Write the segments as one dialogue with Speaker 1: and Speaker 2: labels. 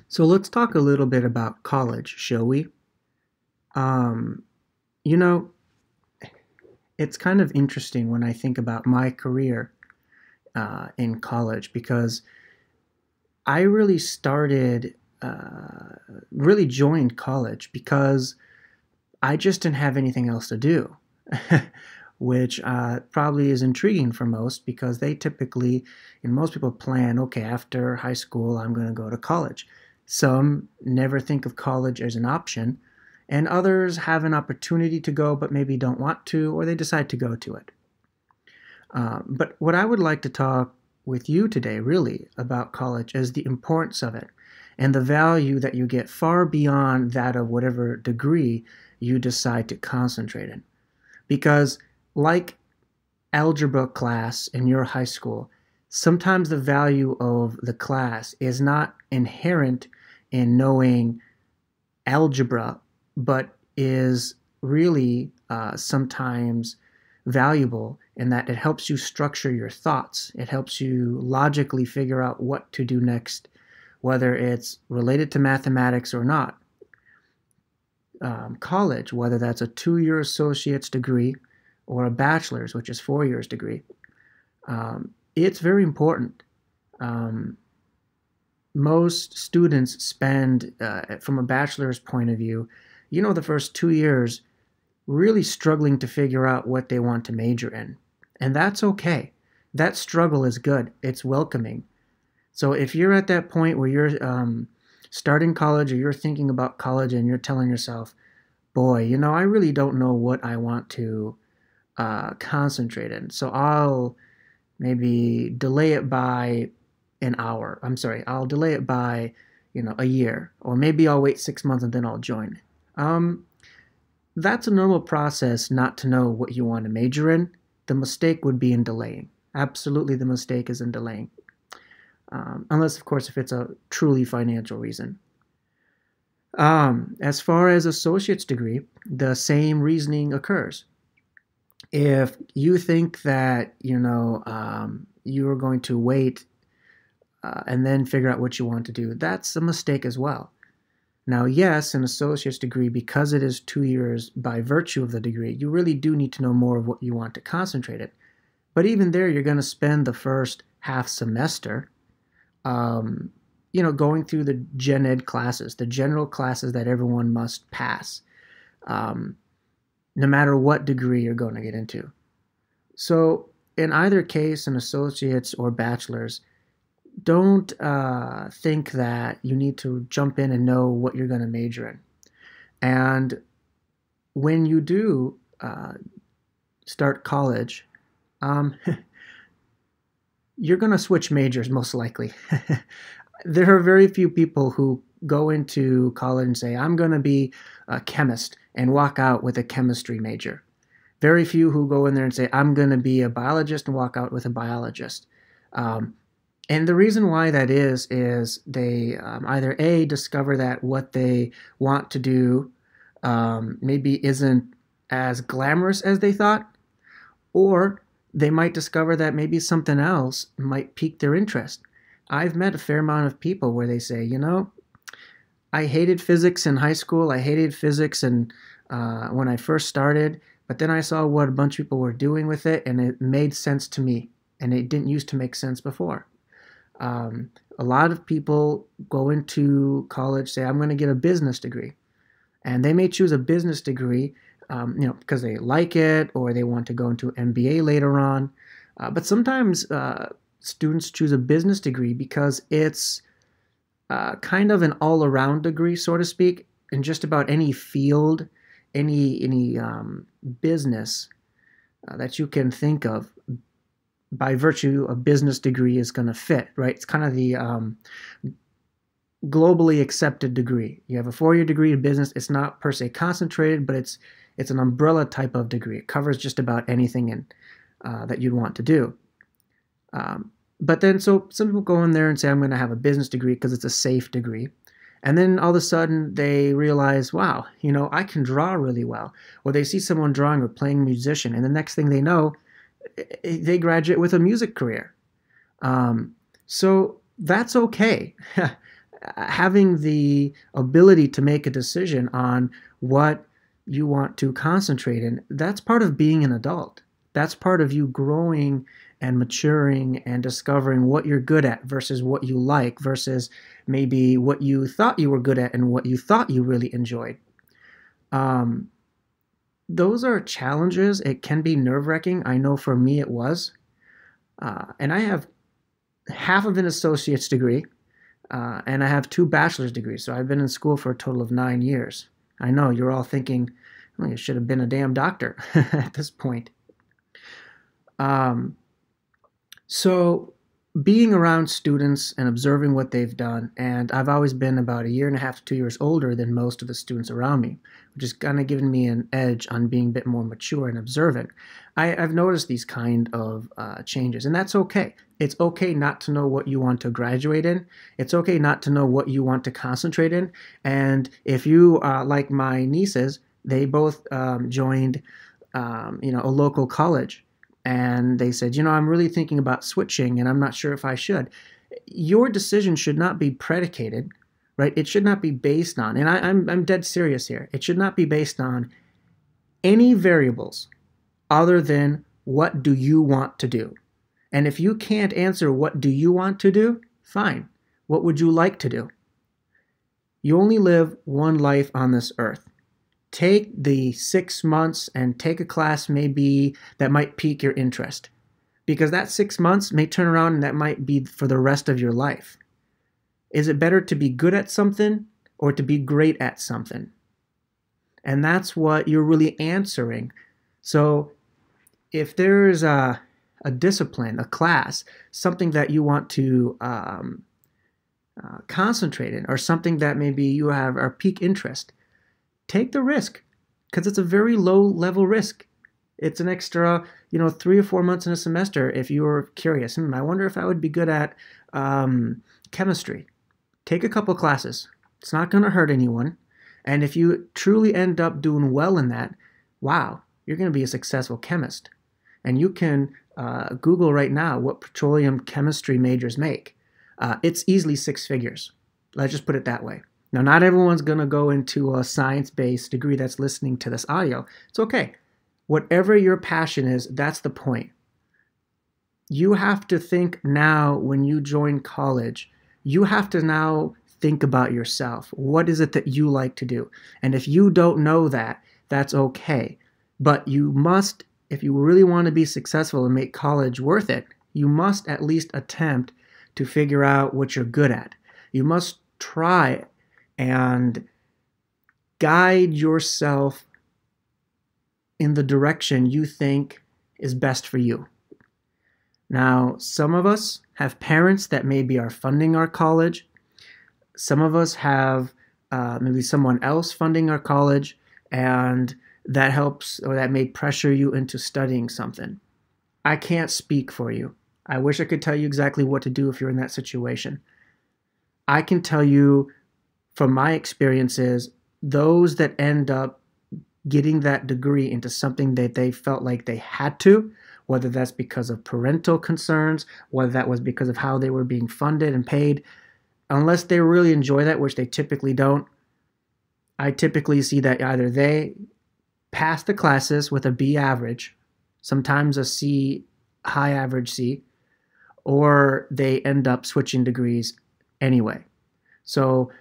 Speaker 1: So let's talk a little bit about college, shall we? Um, you know, it's kind of interesting when I think about my career in college because I really really joined college because I just didn't have anything else to do, which probably is intriguing for most because they typically, and most people plan, okay, after high school, I'm going to go to college. Some never think of college as an option, and others have an opportunity to go but maybe don't want to, or they decide to go to it. But what I would like to talk with you today, really, about college is the importance of it and the value that you get far beyond that of whatever degree you decide to concentrate in. Because, like algebra class in your high school, sometimes the value of the class is not inherent in knowing algebra, but is really sometimes valuable in that it helps you structure your thoughts. It helps you logically figure out what to do next, whether it's related to mathematics or not. College, whether that's a 2 year associate's degree or a bachelor's, which is 4 years degree, it's very important. Um, Most students spend, from a bachelor's point of view, the first 2 years really struggling to figure out what they want to major in. And that's okay. That struggle is good, it's welcoming. So if you're at that point where you're starting college or you're thinking about college and you're telling yourself, boy, I really don't know what I want to concentrate in. So I'll maybe delay it by an hour. I'm sorry, I'll delay it by, a year. Or maybe I'll wait 6 months and then I'll join. Um, that's a normal process not to know what you want to major in. The mistake would be in delaying. Absolutely, the mistake is in delaying. Unless, of course, if it's a truly financial reason. As far as associate's degree, the same reasoning occurs. If you think that, you are going to wait and then figure out what you want to do, that's a mistake as well. Now, yes, an associate's degree, because it is 2 years by virtue of the degree, you really do need to know more of what you want to concentrate in. But even there, you're going to spend the first half semester, going through the gen ed classes, the general classes that everyone must pass, no matter what degree you're going to get into. So in either case, an associate's or bachelor's, don't think that you need to jump in and know what you're going to major in. And when you do start college, you're going to switch majors most likely. There are very few people who go into college and say, I'm going to be a chemist and walk out with a chemistry major. Very few who go in there and say, I'm going to be a biologist and walk out with a biologist. And the reason why that is they either A, discover that what they want to do maybe isn't as glamorous as they thought, or they might discover that maybe something else might pique their interest. I've met a fair amount of people where they say, I hated physics in high school, I hated physics and when I first started, but then I saw what a bunch of people were doing with it, and it made sense to me, and it didn't used to make sense before. A lot of people go into college, say, I'm going to get a business degree. And they may choose a business degree, because they like it or they want to go into an MBA later on. But sometimes students choose a business degree because it's kind of an all-around degree, so to speak, in just about any field, any business that you can think of. By virtue, a business degree is going to fit, right? It's kind of the globally accepted degree. You have a 4 year degree in business. It's not per se concentrated, but it's an umbrella type of degree. It covers just about anything that you'd want to do. But then, so some people go in there and say, I'm going to have a business degree because it's a safe degree. And then all of a sudden they realize, wow, I can draw really well. Or they see someone drawing or playing musician, and the next thing they know, they graduate with a music career. So that's okay. Having the ability to make a decision on what you want to concentrate in, that's part of being an adult. That's part of you growing and maturing and discovering what you're good at versus what you like versus maybe what you thought you were good at and what you thought you really enjoyed. Um, those are challenges. It can be nerve-wracking. I know for me it was. And I have half of an associate's degree, and I have 2 bachelor's degrees. So I've been in school for a total of 9 years. I know you're all thinking, well, you should have been a damn doctor at this point. Um, so being around students and observing what they've done, and I've always been about a year and a half to 2 years older than most of the students around me, which has kind of given me an edge on being a bit more mature and observant. I've noticed these kind of changes, and that's okay. It's okay not to know what you want to graduate in. It's okay not to know what you want to concentrate in. And if you, like my nieces, they both joined, a local college, and they said, I'm really thinking about switching, and I'm not sure if I should. Your decision should not be predicated, right? It should not be based on, and I'm dead serious here. It should not be based on any variables other than what do you want to do. And if you can't answer what do you want to do, fine. What would you like to do? You only live one life on this earth. Take the 6 months and take a class maybe that might pique your interest, because that 6 months may turn around and that might be for the rest of your life. Is it better to be good at something or to be great at something? And that's what you're really answering. So if there's a discipline, a class, something that you want to concentrate in, or something that maybe you have a peak interest, take the risk, because it's a very low level risk. It's an extra, 3 or 4 months in a semester if you're curious. I wonder if I would be good at chemistry. Take a couple classes. It's not going to hurt anyone. And if you truly end up doing well in that, wow, you're going to be a successful chemist. And you can Google right now what petroleum chemistry majors make. It's easily 6 figures. Let's just put it that way. Now, not everyone's going to go into a science-based degree that's listening to this audio. It's okay. Whatever your passion is, that's the point. You have to think now when you join college, you have to now think about yourself. What is it that you like to do? And if you don't know that, that's okay. But you must, if you really want to be successful and make college worth it, you must at least attempt to figure out what you're good at. You must try and guide yourself in the direction you think is best for you. Now, some of us have parents that maybe are funding our college. Some of us have maybe someone else funding our college, and that helps, or that may pressure you into studying something. I can't speak for you. I wish I could tell you exactly what to do if you're in that situation. I can tell you from my experiences, those that end up getting that degree into something that they felt like they had to, whether that's because of parental concerns, whether that was because of how they were being funded and paid, unless they really enjoy that, which they typically don't, I typically see that either they pass the classes with a B average, sometimes a C, high average C, or they end up switching degrees anyway. So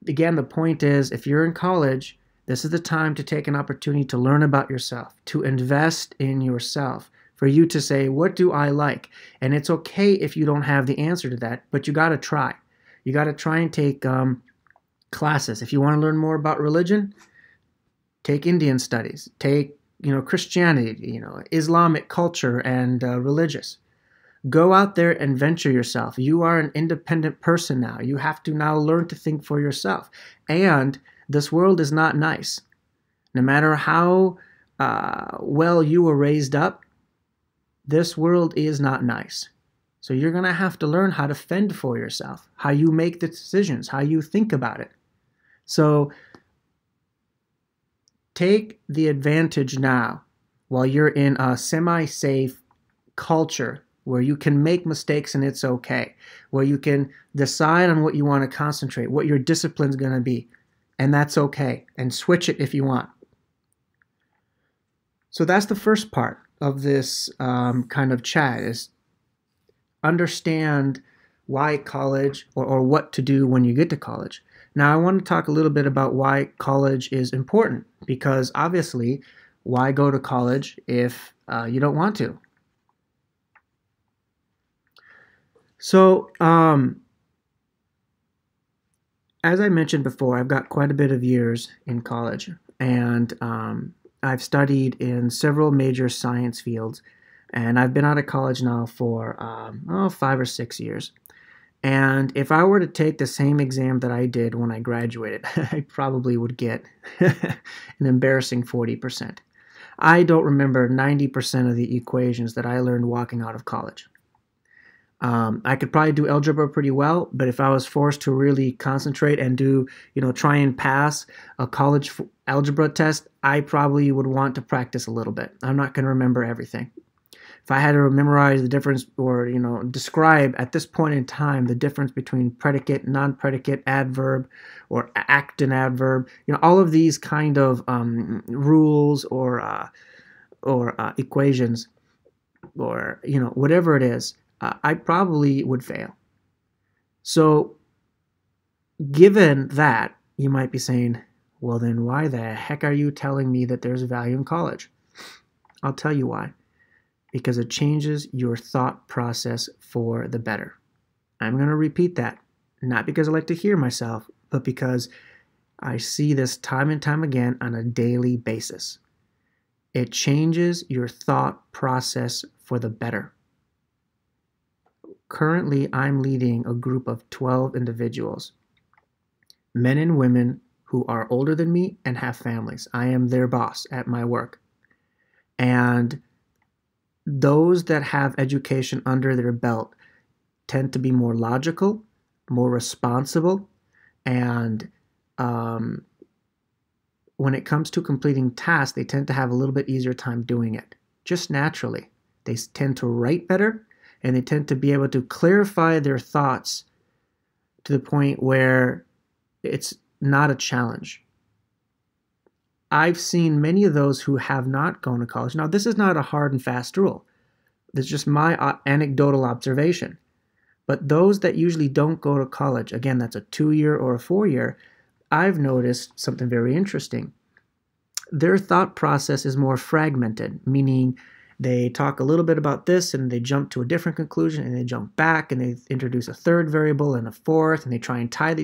Speaker 1: again, the point is, if you're in college, this is the time to take an opportunity to learn about yourself, to invest in yourself, for you to say, what do I like? And it's okay if you don't have the answer to that, but you got to try. You got to try and take classes. If you want to learn more about religion, take Indian studies, take Christianity, Islamic culture and religious. Go out there and venture yourself. You are an independent person now. You have to now learn to think for yourself. And this world is not nice. No matter how well you were raised up, this world is not nice. So you're going to have to learn how to fend for yourself, how you make the decisions, how you think about it. So take the advantage now while you're in a semi-safe culture where you can make mistakes and it's okay, where you can decide on what you want to concentrate, what your discipline's going to be, and that's okay, and switch it if you want. So that's the first part of this kind of chat, is understand why college, or what to do when you get to college. Now, I want to talk a little bit about why college is important, because obviously, why go to college if you don't want to? So, as I mentioned before, I've got quite a bit of years in college, and I've studied in several major science fields, and I've been out of college now for 5 or 6 years. And if I were to take the same exam that I did when I graduated, I probably would get an embarrassing 40%. I don't remember 90% of the equations that I learned walking out of college. I could probably do algebra pretty well, but if I was forced to really concentrate and try and pass a college algebra test, I probably would want to practice a little bit. I'm not going to remember everything. If I had to memorize the difference, or describe at this point in time the difference between predicate, non-predicate, adverb, or act and adverb, all of these kind of rules or equations, or whatever it is, I probably would fail. So, given that, you might be saying, well, then why the heck are you telling me that there's value in college? I'll tell you why. Because it changes your thought process for the better. I'm going to repeat that, not because I like to hear myself, but because I see this time and time again on a daily basis. It changes your thought process for the better. Currently, I'm leading a group of 12 individuals, men and women who are older than me and have families. I am their boss at my work. And those that have education under their belt tend to be more logical, more responsible, and when it comes to completing tasks, they tend to have a little bit easier time doing it, just naturally. They tend to write better, and they tend to be able to clarify their thoughts to the point where it's not a challenge. I've seen many of those who have not gone to college. Now, this is not a hard and fast rule. This is just my anecdotal observation. But those that usually don't go to college, again, that's a 2-year or a 4-year, I've noticed something very interesting. Their thought process is more fragmented, meaning they talk a little bit about this and they jump to a different conclusion and they jump back and they introduce a third variable and a fourth and they try and tie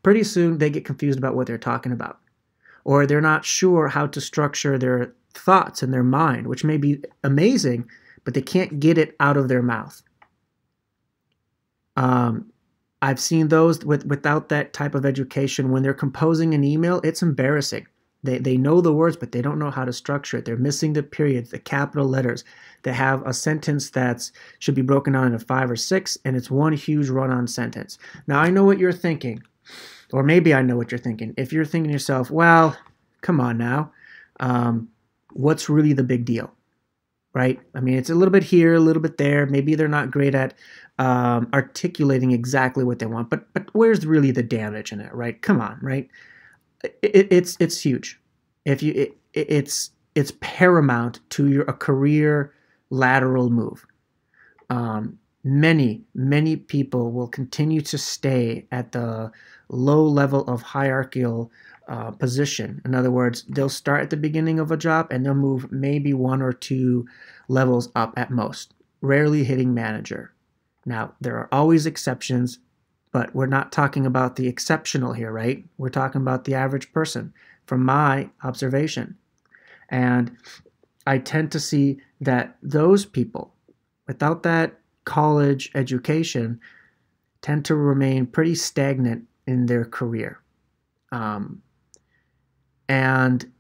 Speaker 1: pretty soon they get confused about what they're talking about. Or they're not sure how to structure their thoughts in their mind, which may be amazing, but they can't get it out of their mouth. I've seen those without that type of education. When they're composing an email, it's embarrassing. They know the words, but they don't know how to structure it. They're missing the periods, the capital letters. They have a sentence that should be broken down into 5 or 6, and it's one huge run-on sentence. Now, I know what you're thinking. Or maybe I know what you're thinking. If you're thinking to yourself, well, come on now, what's really the big deal, right? I mean, it's a little bit here, a little bit there. Maybe they're not great at articulating exactly what they want, but where's really the damage in it, right? Come on, right? It's huge. It's paramount to a career lateral move. Many people will continue to stay at the low level of hierarchical position. In other words, they'll start at the beginning of a job and they'll move maybe 1 or 2 levels up at most, rarely hitting manager. Now, there are always exceptions, but we're not talking about the exceptional here, right? We're talking about the average person from my observation. And I tend to see that those people, without that college education, tend to remain pretty stagnant in their career. And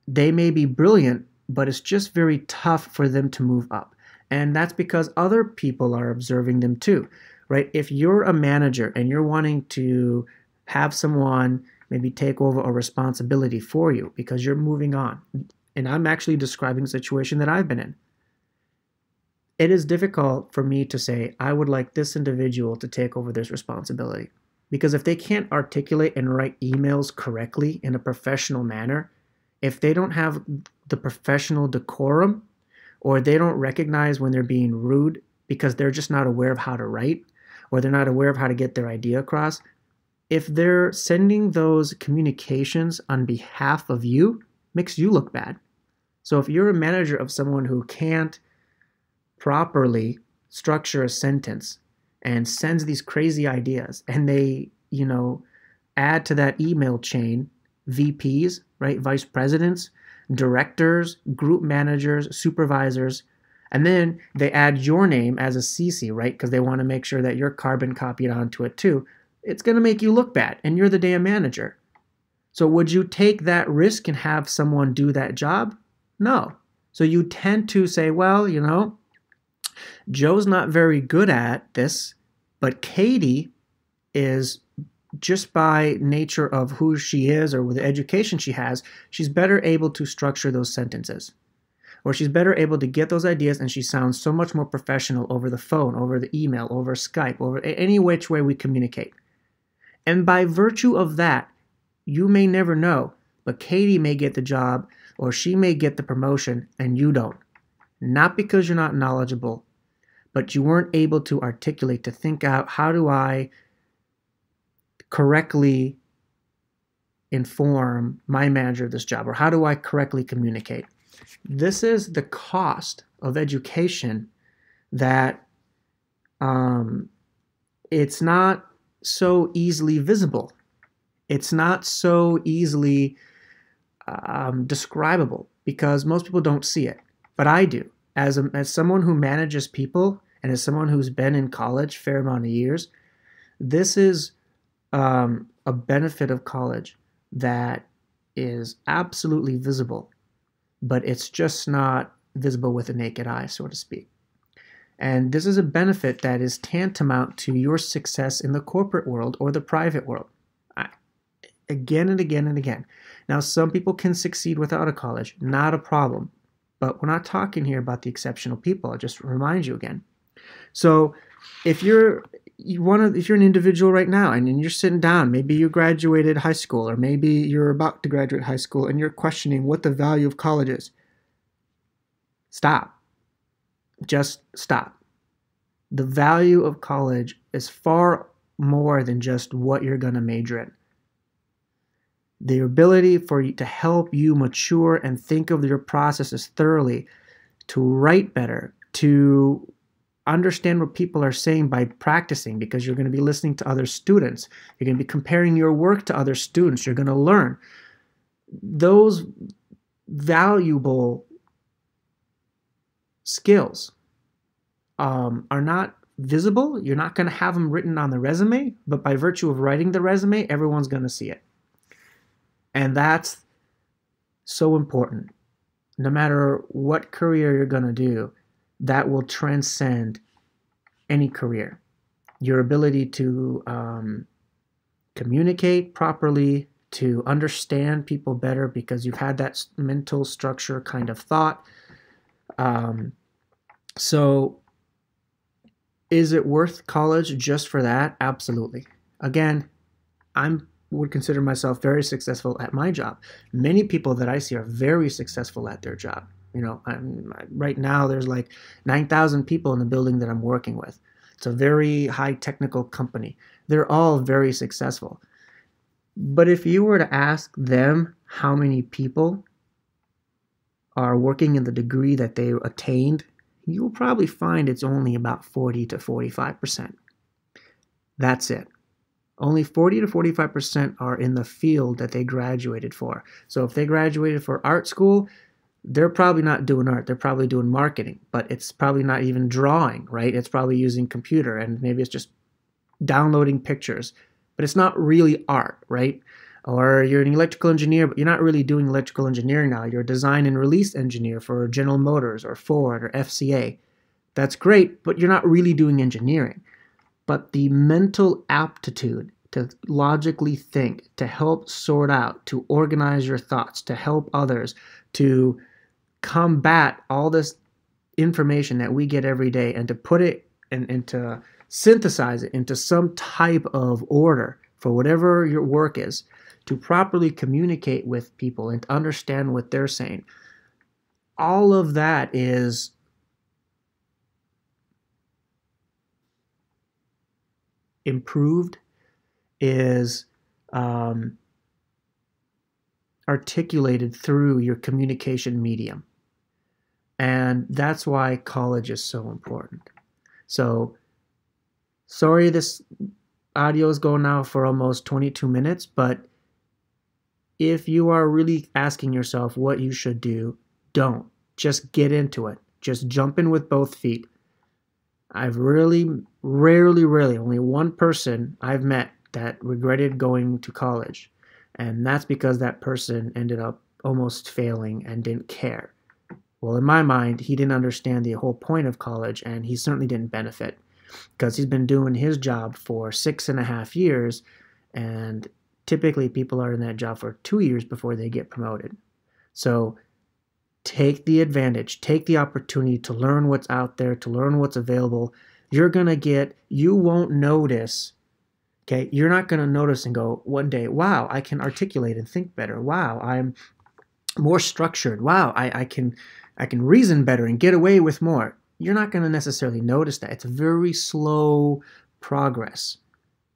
Speaker 1: they may be brilliant, but it's just very tough for them to move up. And that's because other people are observing them too, right? If you're a manager and you're wanting to have someone maybe take over a responsibility for you because you're moving on, and I'm actually describing a situation that I've been in. it is difficult for me to say, I would like this individual to take over this responsibility. Because if they can't articulate and write emails correctly in a professional manner, if they don't have the professional decorum, or they don't recognize when they're being rude because they're just not aware of how to write, or they're not aware of how to get their idea across, if they're sending those communications on behalf of you, makes you look bad. So if you're a manager of someone who can't properly structure a sentence and sends these crazy ideas, and they, add to that email chain VPs, right? Vice presidents, directors, group managers, supervisors, and then they add your name as a CC, right? Because they want to make sure that you're carbon copied onto it too. It's going to make you look bad, and you're the damn manager. So would you take that risk and have someone do that job? No. So you tend to say, well, Joe's not very good at this, but Katie is, just by nature of who she is or with the education she has, she's better able to structure those sentences. Or she's better able to get those ideas, and she sounds so much more professional over the phone, over the email, over Skype, over any which way we communicate. And by virtue of that, you may never know, but Katie may get the job, or she may get the promotion, and you don't. Not because you're not knowledgeable, but you weren't able to articulate, to think out, how do I correctly inform my manager of this job, or how do I correctly communicate? This is the cost of education, that it's not so easily visible. It's not so easily describable, because most people don't see it. But I do. As someone who manages people, and as someone who's been in college a fair amount of years, this is a benefit of college that is absolutely visible, but it's just not visible with the naked eye, so to speak. And this is a benefit that is tantamount to your success in the corporate world or the private world. Again and again and again. Now, some people can succeed without a college, not a problem. But we're not talking here about the exceptional people. I'll just remind you again. So if you're an individual right now and you're sitting down, maybe you graduated high school, or maybe you're about to graduate high school, and you're questioning what the value of college is, stop. Just stop. The value of college is far more than just what you're going to major in. The ability for you to help you mature and think of your processes thoroughly, to write better, to understand what people are saying by practicing, because you're going to be listening to other students. You're going to be comparing your work to other students. You're going to learn. Those valuable skills are not visible. You're not going to have them written on the resume, but by virtue of writing the resume, everyone's going to see it. And that's so important. No matter what career you're going to do, that will transcend any career. Your ability to communicate properly, to understand people better because you've had that mental structure kind of thought. So is it worth college just for that? Absolutely. Again, would consider myself very successful at my job. Many people that I see are very successful at their job. Right now there's like 9,000 people in the building that I'm working with. It's a very high technical company. They're all very successful. But if you were to ask them how many people are working in the degree that they attained, you'll probably find it's only about 40 to 45%. That's it. Only 40 to 45% are in the field that they graduated for. So if they graduated for art school, they're probably not doing art. They're probably doing marketing, but it's probably not even drawing, right? It's probably using computer, and maybe it's just downloading pictures, but it's not really art, right? Or you're an electrical engineer, but you're not really doing electrical engineering now. You're a design and release engineer for General Motors or Ford or FCA. That's great, but you're not really doing engineering. But the mental aptitude to logically think, to help sort out, to organize your thoughts, to help others, to combat all this information that we get every day and to put it and to synthesize it into some type of order for whatever your work is, to properly communicate with people and to understand what they're saying. All of that is improved, is articulated through your communication medium. And that's why college is so important. So, sorry this audio is going now for almost 22 minutes, but if you are really asking yourself what you should do, don't. Just get into it. Just jump in with both feet. I've rarely, only one person I've met that regretted going to college. And that's because that person ended up almost failing and didn't care. Well, in my mind, he didn't understand the whole point of college, and he certainly didn't benefit because he's been doing his job for 6.5 years, and typically people are in that job for 2 years before they get promoted. So take the advantage, take the opportunity to learn what's out there, to learn what's available. You won't notice, okay? You're not going to notice and go one day, wow, I can articulate and think better. Wow, I'm more structured. Wow, I can reason better and get away with more. You're not going to necessarily notice that. It's a very slow progress,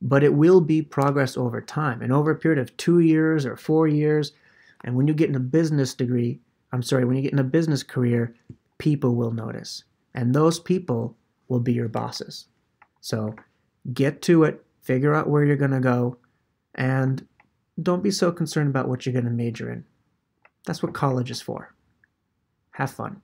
Speaker 1: but it will be progress over time and over a period of 2 years or 4 years. And when you get in a business when you get in a business career, people will notice, and those people will be your bosses. So get to it, figure out where you're going to go, and don't be so concerned about what you're going to major in. That's what college is for. Have fun.